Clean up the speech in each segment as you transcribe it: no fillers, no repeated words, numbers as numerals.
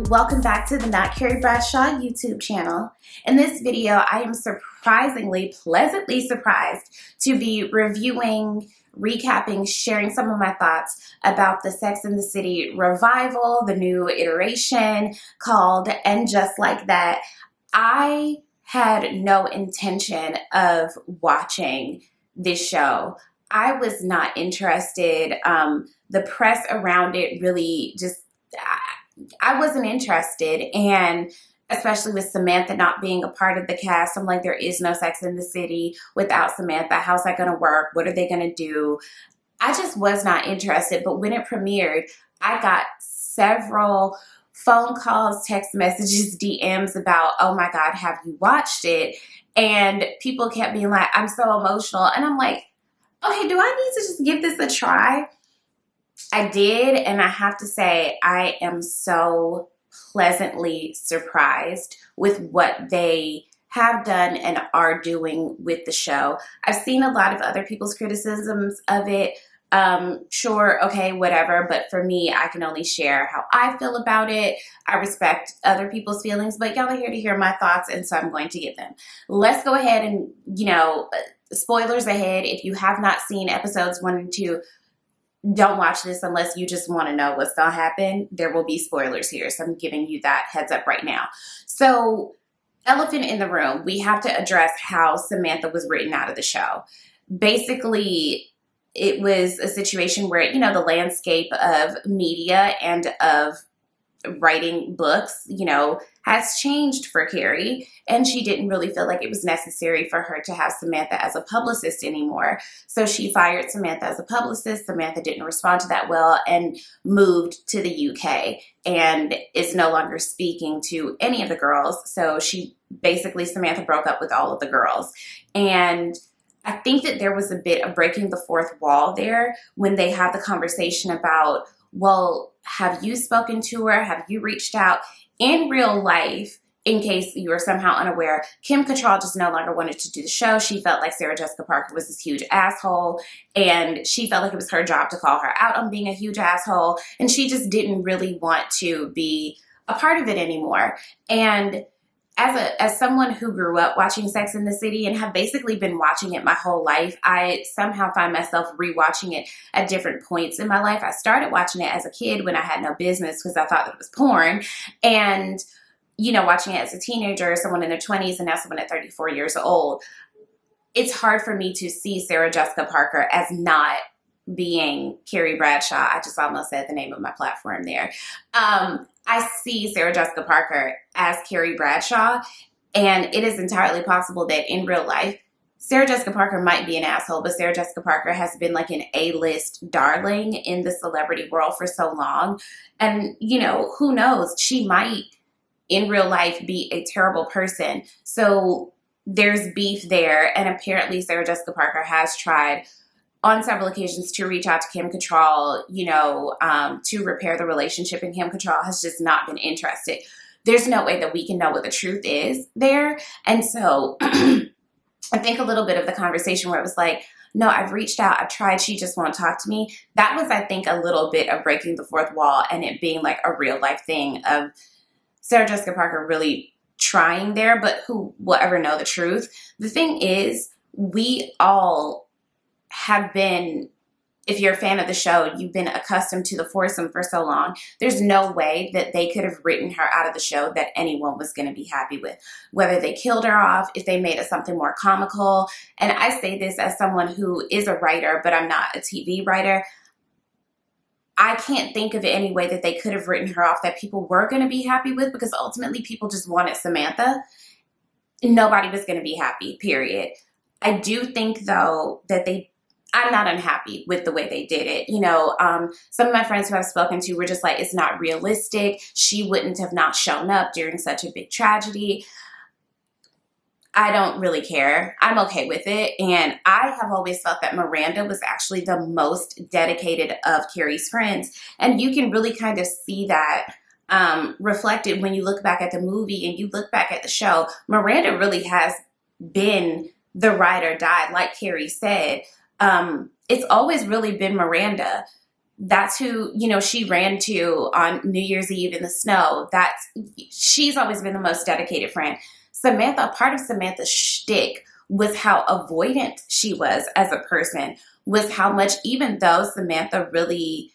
Welcome back to the Not Carrie Bradshaw YouTube channel. In this video, I am pleasantly surprised to be reviewing, recapping, sharing some of my thoughts about the Sex and the City revival, the new iteration called And Just Like That. I had no intention of watching this show. I was not interested. The press around it really just, I wasn't interested, and especially with Samantha not being a part of the cast, I'm like, there is no Sex in the City without Samantha. How's that going to work? What are they going to do? I just was not interested, but when it premiered, I got several phone calls, text messages, DMs about, oh my God, have you watched it? And people kept being like, I'm so emotional. And I'm like, okay, do I need to just give this a try? I did, and I have to say, I am so pleasantly surprised with what they have done and are doing with the show. I've seen a lot of other people's criticisms of it. Sure, okay, whatever, but for me, I can only share how I feel about it. I respect other people's feelings, but y'all are here to hear my thoughts, and so I'm going to give them. Let's go ahead and, spoilers ahead. If you have not seen episodes 1 and 2, don't watch this unless you just want to know what's going to happen. There will be spoilers here, so I'm giving you that heads up right now. So, elephant in the room, we have to address how Samantha was written out of the show. Basically, it was a situation where, the landscape of media and of writing books, has changed for Carrie, and she didn't really feel like it was necessary for her to have Samantha as a publicist anymore. So she fired Samantha as a publicist. Samantha didn't respond to that well and moved to the UK and is no longer speaking to any of the girls. So Samantha broke up with all of the girls. And I think that there was a bit of breaking the fourth wall there when they have the conversation about, well, have you spoken to her? Have you reached out? In real life, in case you are somehow unaware, Kim Cattrall just no longer wanted to do the show. She felt like Sarah Jessica Parker was this huge asshole, and she felt like it was her job to call her out on being a huge asshole, and she just didn't really want to be a part of it anymore. And as someone who grew up watching Sex and the City and have basically been watching it my whole life, I somehow find myself rewatching it at different points in my life. I started watching it as a kid when I had no business because I thought that it was porn. And, watching it as a teenager, someone in their 20s, and now someone at 34 years old, it's hard for me to see Sarah Jessica Parker as not being Carrie Bradshaw. I just almost said the name of my platform there. I see Sarah Jessica Parker as Carrie Bradshaw, and it is entirely possible that in real life, Sarah Jessica Parker might be an asshole, but Sarah Jessica Parker has been like an A-list darling in the celebrity world for so long. And, who knows? She might in real life be a terrible person. So there's beef there, and apparently Sarah Jessica Parker has tried on several occasions to reach out to Kim Cattrall, to repair the relationship, and Kim Cattrall has just not been interested. There's no way that we can know what the truth is there. And so I think a little bit of the conversation where it was like, no, I've reached out, I've tried, she just won't talk to me. That was, I think, a little bit of breaking the fourth wall and it being like a real life thing of Sarah Jessica Parker really trying there, but who will ever know the truth? The thing is, we all have been, if you're a fan of the show, you've been accustomed to the foursome for so long. There's no way that they could have written her out of the show that anyone was going to be happy with. Whether they killed her off, if they made it something more comical. And I say this as someone who is a writer, but I'm not a TV writer. I can't think of any way that they could have written her off that people were going to be happy with, because ultimately people just wanted Samantha. Nobody was going to be happy, period. I do think, though, that I'm not unhappy with the way they did it. Some of my friends who I've spoken to were just like, it's not realistic. She wouldn't have not shown up during such a big tragedy. I don't really care. I'm okay with it. And I have always felt that Miranda was actually the most dedicated of Carrie's friends. And you can really kind of see that reflected when you look back at the movie and you look back at the show. Miranda really has been the ride or die, like Carrie said. It's always really been Miranda. That's who, you know, she ran to on New Year's Eve in the snow. She's always been the most dedicated friend. Samantha, part of Samantha's shtick was how avoidant she was as a person, was how much, even though Samantha really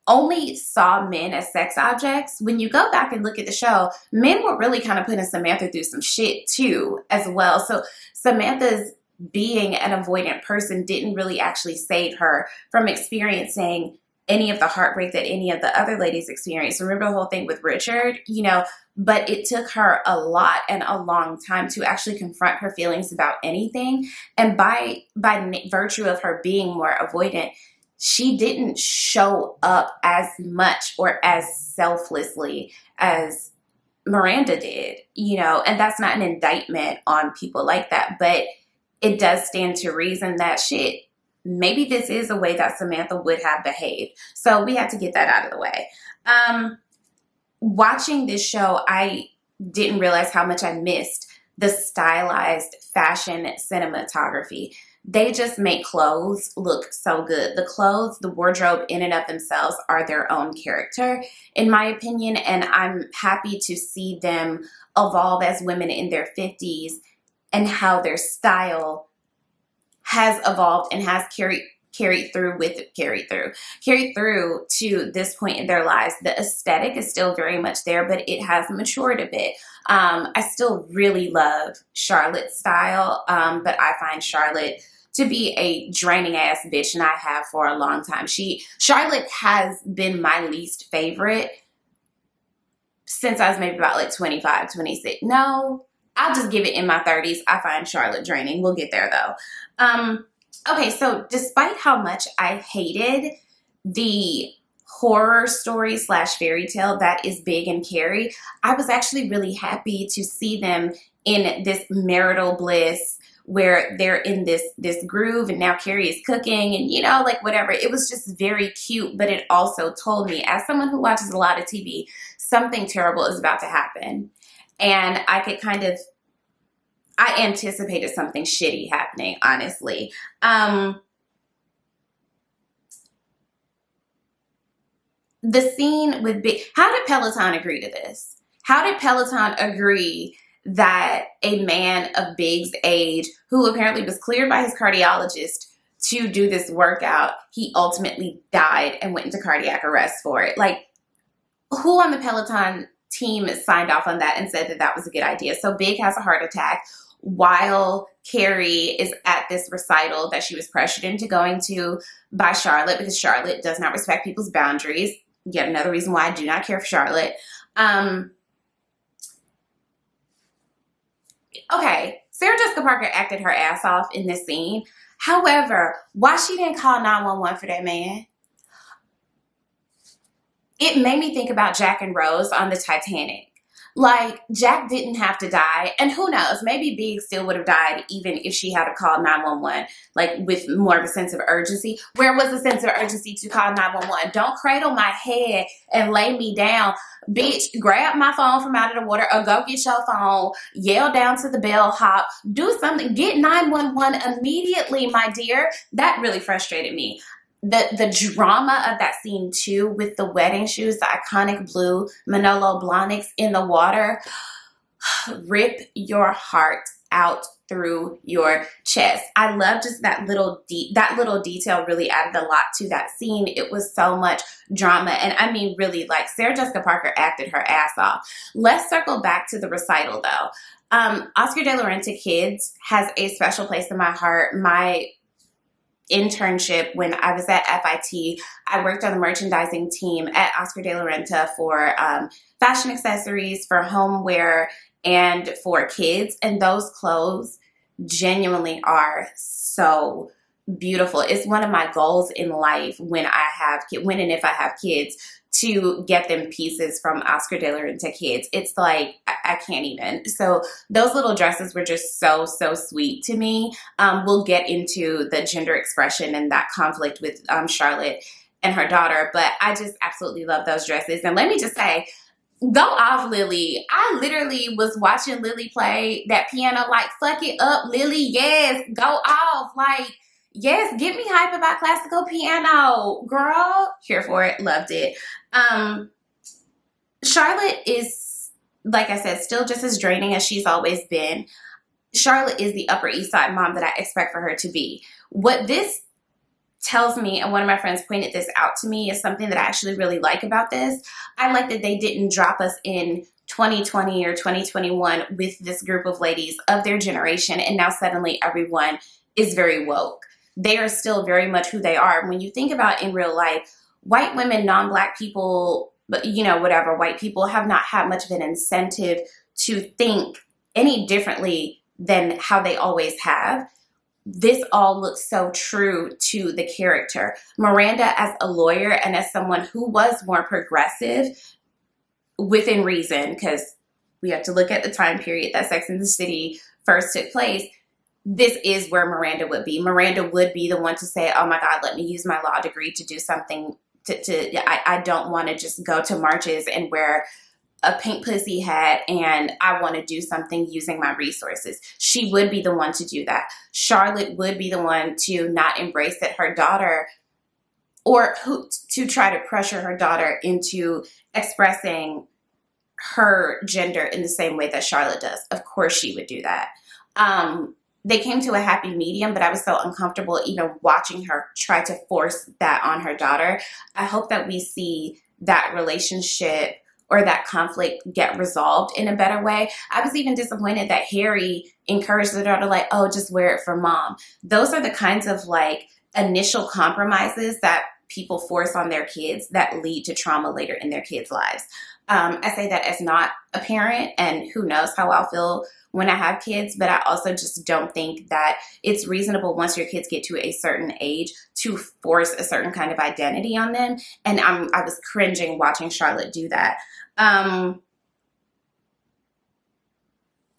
only saw men as sex objects, when you go back and look at the show, men were really kind of putting Samantha through some shit too, as well. So Samantha's being an avoidant person didn't really actually save her from experiencing any of the heartbreak that any of the other ladies experienced. Remember the whole thing with Richard, you know, but it took her a lot and a long time to actually confront her feelings about anything. And by virtue of her being more avoidant, she didn't show up as much or as selflessly as Miranda did, you know, and that's not an indictment on people like that, but it does stand to reason that maybe this is a way that Samantha would have behaved. So we had to get that out of the way. Watching this show, I didn't realize how much I missed the stylized fashion cinematography. They just make clothes look so good. The clothes, the wardrobe in and of themselves are their own character, in my opinion, and I'm happy to see them evolve as women in their 50s and how their style has evolved and has carried through to this point in their lives. The aesthetic is still very much there, but it has matured a bit. I still really love Charlotte's style, but I find Charlotte to be a draining ass bitch, and I have for a long time. Charlotte has been my least favorite since I was maybe about like 25, 26. No, I'll just give it in my 30s. I find Charlotte draining. We'll get there though. Okay, so despite how much I hated the horror story / fairy tale that is Big and Carrie, I was actually really happy to see them in this marital bliss where they're in this groove, and now Carrie is cooking and, you know, like whatever. It was just very cute, but it also told me, as someone who watches a lot of TV, something terrible is about to happen. And I anticipated something shitty happening, honestly. The scene with Big, how did Peloton agree to this? How did Peloton agree that a man of Big's age, who apparently was cleared by his cardiologist to do this workout, he ultimately died and went into cardiac arrest for it? Like, who on the Peloton team signed off on that and said that that was a good idea? So Big has a heart attack while Carrie is at this recital that she was pressured into going to by Charlotte, because Charlotte does not respect people's boundaries. Yet another reason why I do not care for Charlotte. Okay, Sarah Jessica Parker acted her ass off in this scene. However, why she didn't call 911 for that man? It made me think about Jack and Rose on the Titanic. Like, Jack didn't have to die, and who knows, maybe Big still would have died even if she had to call 911, like with more of a sense of urgency. Where was the sense of urgency to call 911? Don't cradle my head and lay me down. Bitch, grab my phone from out of the water, or go get your phone, yell down to the bellhop, do something, get 911 immediately, my dear. That really frustrated me. The drama of that scene too, with the wedding shoes, the iconic blue Manolo Blahniks in the water, rip your heart out through your chest. I love just that little detail really added a lot to that scene. It was so much drama, and I mean really, like, Sarah Jessica Parker acted her ass off. Let's circle back to the recital though. Oscar de la Renta Kids has a special place in my heart. My internship when I was at FIT, I worked on the merchandising team at Oscar de la Renta for fashion accessories, for homeware, and for kids. And those clothes genuinely are so beautiful. It's one of my goals in life when and if I have kids, to get them pieces from Oscar de la Renta Kids. It's like, I can't even. So those little dresses were just so, so sweet to me. We'll get into the gender expression and that conflict with Charlotte and her daughter, but I just absolutely love those dresses. And let me just say, go off, Lily. I literally was watching Lily play that piano like, fuck it up, Lily. Yes, go off. Like, Yes, get me hype about classical piano. Girl, here for it. Loved it. Charlotte is, like I said, still just as draining as she's always been. Charlotte is the Upper East Side mom that I expect for her to be. What this tells me, and one of my friends pointed this out to me, is something that I actually really like about this. I like that they didn't drop us in 2020 or 2021 with this group of ladies of their generation, and now suddenly everyone is very woke. They are still very much who they are. When you think about in real life, white women, non-black people, but whatever, white people have not had much of an incentive to think any differently than how they always have. This all looks so true to the character. Miranda as a lawyer and as someone who was more progressive within reason, because we have to look at the time period that Sex and the City first took place. This is where Miranda would be. Miranda would be the one to say, oh my God, let me use my law degree to do something. I don't want to just go to marches and wear a pink pussy hat, and I want to do something using my resources. She would be the one to do that. Charlotte would be the one to not embrace that her daughter, or to try to pressure her daughter into expressing her gender in the same way that Charlotte does. Of course she would do that. They came to a happy medium, but I was so uncomfortable even watching her try to force that on her daughter. I hope that we see that relationship or that conflict get resolved in a better way. I was even disappointed that Harry encouraged the daughter, like, oh, just wear it for mom. Those are the kinds of like initial compromises that people force on their kids that lead to trauma later in their kids' lives. I say that as not a parent, and who knows how I'll feel when I have kids, but I also just don't think that it's reasonable once your kids get to a certain age to force a certain kind of identity on them. And I was cringing watching Charlotte do that.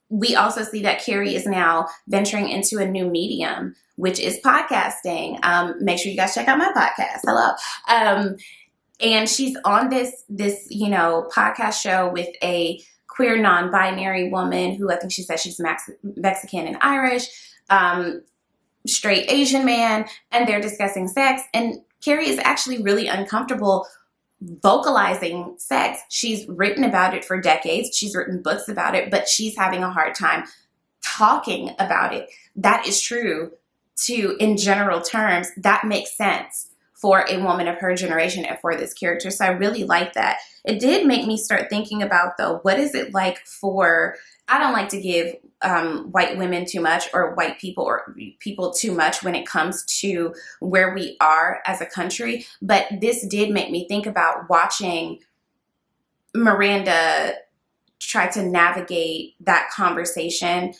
We also see that Carrie is now venturing into a new medium, which is podcasting. Make sure you guys check out my podcast. Hello. And she's on this podcast show with a queer non-binary woman who I think she says she's Mexican and Irish, straight Asian man, and they're discussing sex. And Carrie is actually really uncomfortable vocalizing sex. She's written about it for decades. She's written books about it, but she's having a hard time talking about it. That is true in general terms. That makes sense for a woman of her generation and for this character. So I really like that. It did make me start thinking about, though, what is it like for, I don't like to give white women too much, or white people or people too much when it comes to where we are as a country. But this did make me think about watching Miranda try to navigate that conversation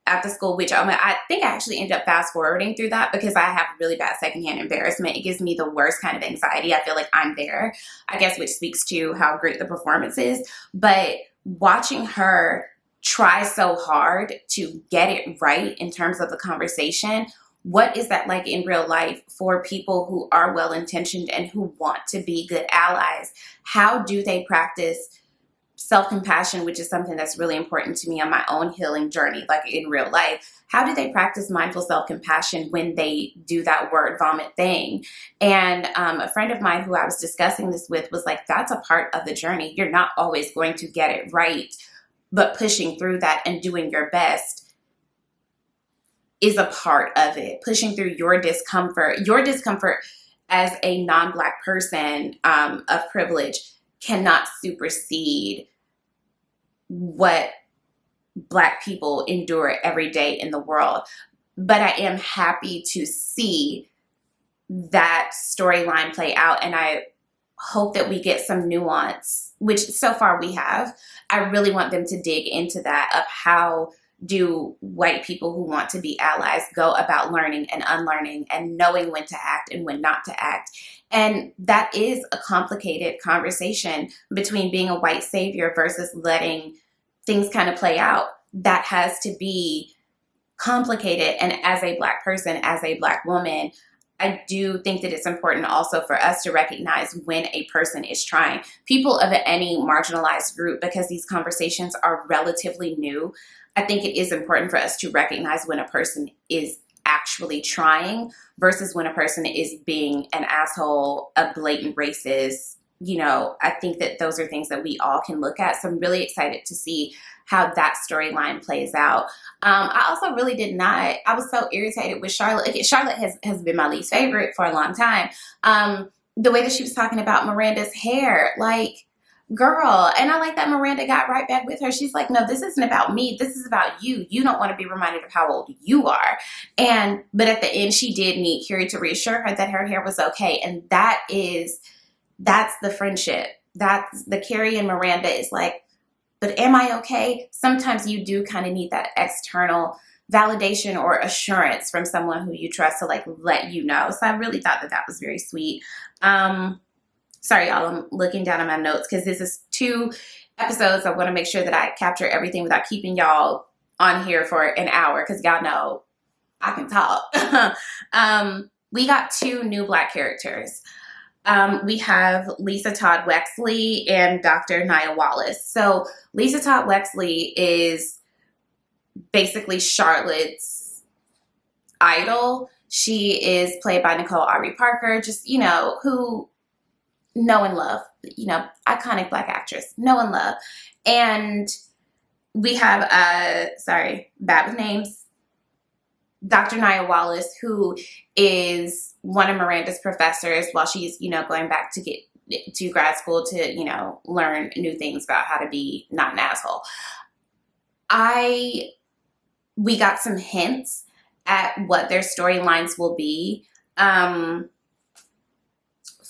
at the school, which I think I actually ended up fast forwarding through that because I have really bad secondhand embarrassment. It gives me the worst kind of anxiety. I feel like I'm there, I guess, which speaks to how great the performance is. But watching her try so hard to get it right in terms of the conversation, what is that like in real life for people who are well-intentioned and who want to be good allies? How do they practice self-compassion, which is something that's really important to me on my own healing journey, like in real life? How do they practice mindful self-compassion when they do that word vomit thing? And a friend of mine who I was discussing this with was like, that's a part of the journey. You're not always going to get it right, but pushing through that and doing your best is a part of it. Pushing through your discomfort as a non-Black person of privilege cannot supersede what Black people endure every day in the world. But I am happy to see that storyline play out, and I hope that we get some nuance, which so far we have. I really want them to dig into that, of how do white people who want to be allies go about learning and unlearning and knowing when to act and when not to act. And that is a complicated conversation between being a white savior versus letting things kind of play out. That has to be complicated. And as a Black person, as a Black woman, I do think that it's important also for us to recognize when a person is trying. People of any marginalized group, because these conversations are relatively new, I think it is important for us to recognize when a person is actually trying versus when a person is being an asshole, a blatant racist. You know, I think that those are things that we all can look at. So I'm really excited to see how that storyline plays out. I also really did not, I was so irritated with Charlotte. Again, Charlotte has been my least favorite for a long time. The way that she was talking about Miranda's hair, like, girl, and I like that Miranda got right back with her. She's like, no, this isn't about me. This is about you. You don't want to be reminded of how old you are. But at the end, she did need Carrie to reassure her that her hair was okay. And that's the friendship. That's the Carrie and Miranda is like, but am I okay? Sometimes you do kind of need that external validation or assurance from someone who you trust to like let you know. So I really thought that was very sweet. Sorry, y'all, I'm looking down at my notes because this is 2 episodes. I want to make sure that I capture everything without keeping y'all on here for an hour because y'all know I can talk. We got 2 new Black characters. We have Lisa Todd Wexley and Dr. Nia Wallace. So Lisa Todd Wexley is basically Charlotte's idol. She is played by Nicole Ari Parker, just, you know, who know and love, you know, iconic Black actress, know and love. And we have, sorry, bad with names, Dr. Nia Wallace, who is one of Miranda's professors while she's, you know, going back to get to grad school to, you know, learn new things about how to be not an asshole. We got some hints at what their storylines will be.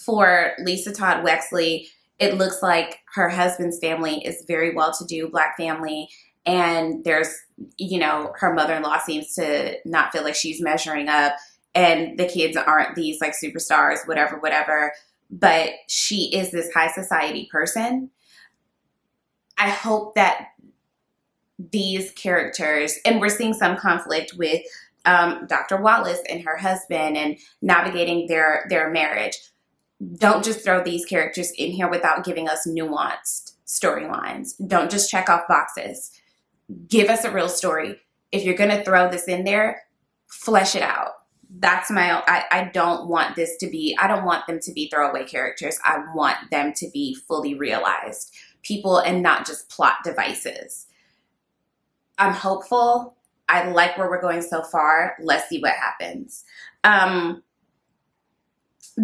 For Lisa Todd Wexley, it looks like her husband's family is very well-to-do Black family. And there's, you know, her mother-in-law seems to not feel like she's measuring up. And the kids aren't these like superstars, whatever. But she is this high society person. I hope that these characters, and we're seeing some conflict with Dr. Wallace and her husband and navigating their marriage. Don't just throw these characters in here without giving us nuanced storylines. Don't just check off boxes. Give us a real story. If you're going to throw this in there, flesh it out. That's I don't want them to be throwaway characters. I want them to be fully realized people and not just plot devices. I'm hopeful. I like where we're going so far. Let's see what happens.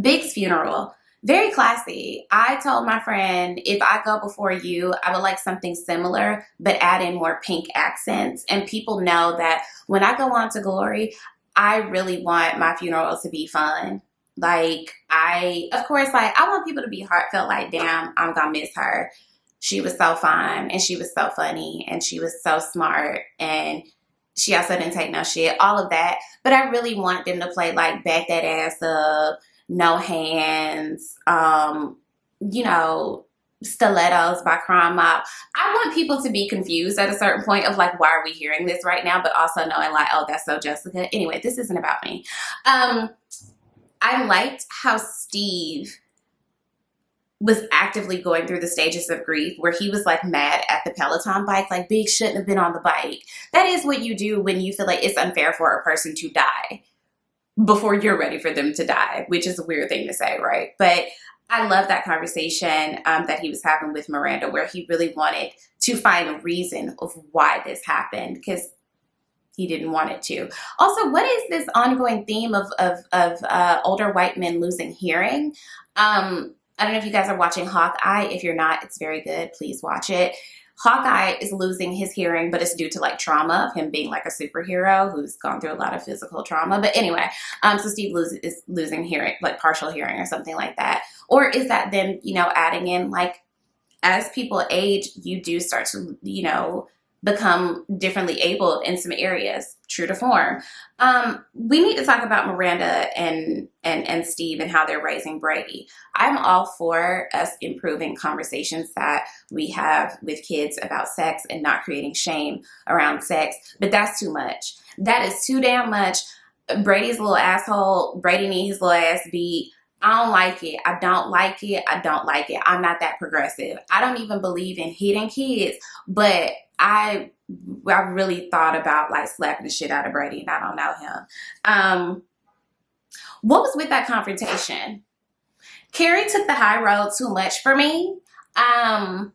Big's funeral, very classy. I told my friend, if I go before you, I would like something similar, but add in more pink accents. And people know that when I go on to Glory, I really want my funeral to be fun. Like, of course, I want people to be heartfelt, like, damn, I'm gonna miss her. She was so fine, and she was so funny, and she was so smart, and she also didn't take no shit, all of that. But I really want them to play, like, back that ass up, no hands, you know, stilettos by Crime Mob. I want people to be confused at a certain point of like, why are we hearing this right now? But also knowing like, oh, that's so Jessica. Anyway, this isn't about me. I liked how Steve was actively going through the stages of grief where he was like mad at the Peloton bike, like Big shouldn't have been on the bike. That is what you do when you feel like it's unfair for a person to die before you're ready for them to die, which is a weird thing to say, right? But I love that conversation that he was having with Miranda where he really wanted to find a reason of why this happened because he didn't want it to. Also, what is this ongoing theme of older white men losing hearing? I don't know if you guys are watching Hawkeye. If you're not, it's very good. Please watch it. Hawkeye is losing his hearing, but it's due to like trauma of him being like a superhero who's gone through a lot of physical trauma. But anyway, so Steve is losing hearing, like partial hearing or something like that. Or is that them, you know, adding in like as people age, you do start to, you know, become differently abled in some areas, true to form. We need to talk about Miranda and Steve and how they're raising Brady. I'm all for us improving conversations that we have with kids about sex and not creating shame around sex, but that's too much. That is too damn much. Brady's a little asshole. Brady needs his little ass beat. I don't like it. I don't like it. I don't like it. I'm not that progressive. I don't even believe in hitting kids, but I really thought about like slapping the shit out of Brady, and I don't know him. What was with that confrontation? Carrie took the high road too much for me. I'm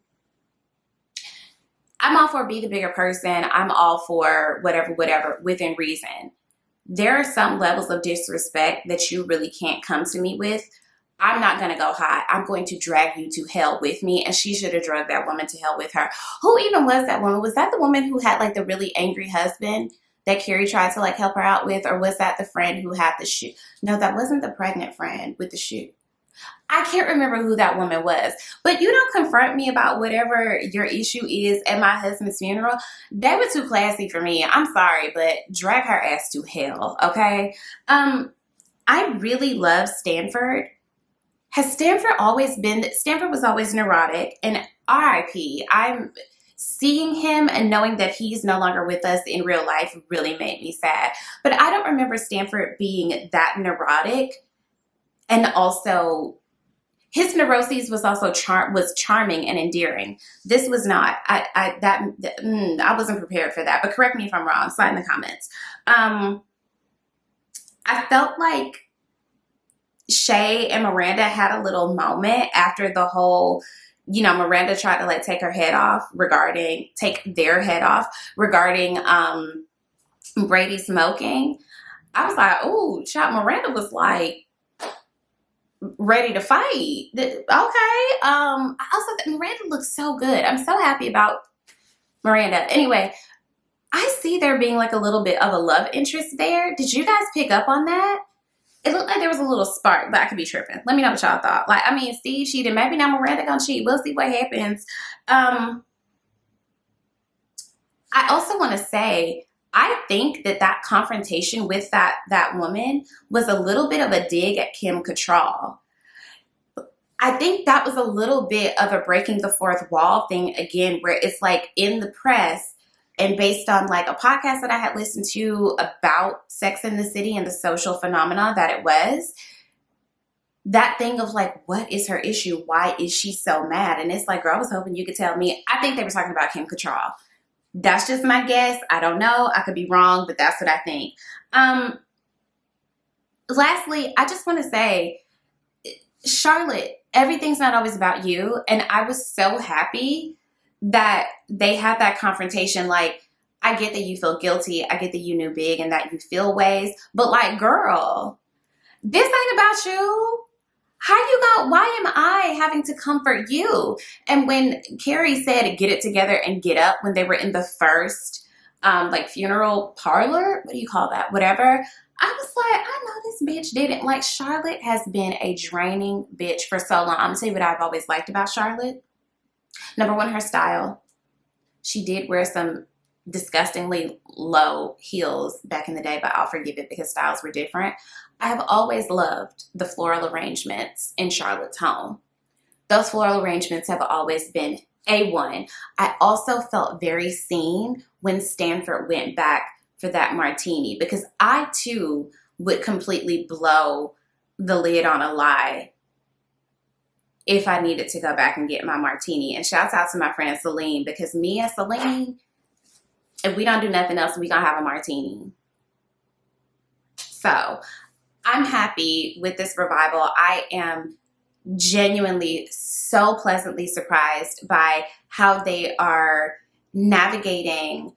all for be the bigger person. I'm all for whatever, within reason. There are some levels of disrespect that you really can't come to me with. I'm not going to go high. I'm going to drag you to hell with me. And she should have drugged that woman to hell with her. Who even was that woman? Was that the woman who had like the really angry husband that Carrie tried to like help her out with? Or was that the friend who had the shoe? No, that wasn't the pregnant friend with the shoe. I can't remember who that woman was. But you don't confront me about whatever your issue is at my husband's funeral. They were too classy for me. I'm sorry, but drag her ass to hell, okay? I really love Stanford. Has Stanford always been, Stanford was always neurotic, and RIP, I'm seeing him and knowing that he's no longer with us in real life really made me sad. But I don't remember Stanford being that neurotic, and also his neuroses was also charming and endearing. This was not. I wasn't prepared for that, but correct me if I'm wrong. Slide in the comments. I felt like Shay and Miranda had a little moment after the whole, you know, Miranda tried to like take their head off regarding Brady smoking. I was like, oh, child, Miranda was like ready to fight. Okay. I also think Miranda looks so good. I'm so happy about Miranda. Anyway, I see there being like a little bit of a love interest there. Did you guys pick up on that? It looked like there was a little spark, but I could be tripping. Let me know what y'all thought. Like, I mean, Steve cheated. Maybe now Miranda gonna cheat. We'll see what happens. I also want to say, I think that confrontation with that woman was a little bit of a dig at Kim Cattrall. I think that was a little bit of a breaking the fourth wall thing again, where it's like in the press, and based on like a podcast that I had listened to about Sex in the City and the social phenomena that it was, that thing of like, what is her issue? Why is she so mad? And it's like, girl, I was hoping you could tell me. I think they were talking about Kim Cattrall. That's just my guess. I don't know. I could be wrong, but that's what I think. Lastly, I just want to say, Charlotte, everything's not always about you. And I was so happy that they had that confrontation. Like, I get that you feel guilty. I get that you knew big and that you feel ways. But like, girl, this ain't about you. Why am I having to comfort you? And when Carrie said, get it together and get up, when they were in the first, like funeral parlor, what do you call that? Whatever. I was like, I know this bitch didn't. Like, Charlotte has been a draining bitch for so long. I'm gonna tell you what I've always liked about Charlotte. Number one, her style. She did wear some disgustingly low heels back in the day, but I'll forgive it because styles were different. I have always loved the floral arrangements in Charlotte's home. Those floral arrangements have always been A1. I also felt very seen when Stanford went back for that martini, because I too would completely blow the lid on a lie if I needed to go back and get my martini. And shouts out to my friend Celine, because me and Celine, if we don't do nothing else, we gonna have a martini. So I'm happy with this revival. I am genuinely so pleasantly surprised by how they are navigating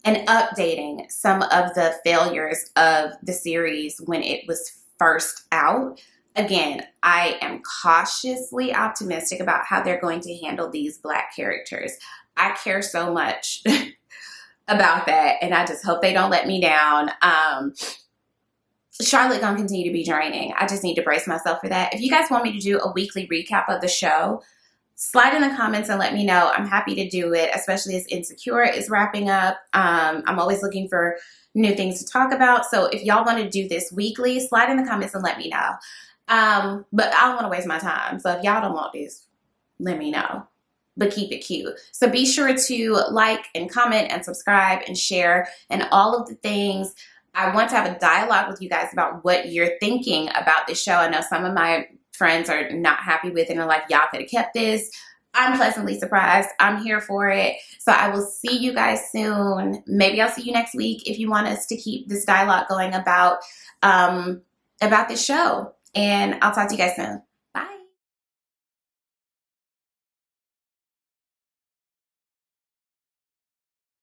and updating some of the failures of the series when it was first out. Again, I am cautiously optimistic about how they're going to handle these Black characters. I care so much about that, and I just hope they don't let me down. Charlotte gonna continue to be draining. I just need to brace myself for that. If you guys want me to do a weekly recap of the show, slide in the comments and let me know. I'm happy to do it, especially as Insecure is wrapping up. I'm always looking for new things to talk about. So if y'all want to do this weekly, slide in the comments and let me know. But I don't want to waste my time. So if y'all don't want this, let me know. But keep it cute. So be sure to like and comment and subscribe and share and all of the things. I want to have a dialogue with you guys about what you're thinking about this show. I know some of my friends are not happy with it and are like, y'all could have kept this. I'm pleasantly surprised. I'm here for it. So I will see you guys soon. Maybe I'll see you next week if you want us to keep this dialogue going about this show. And I'll talk to you guys soon.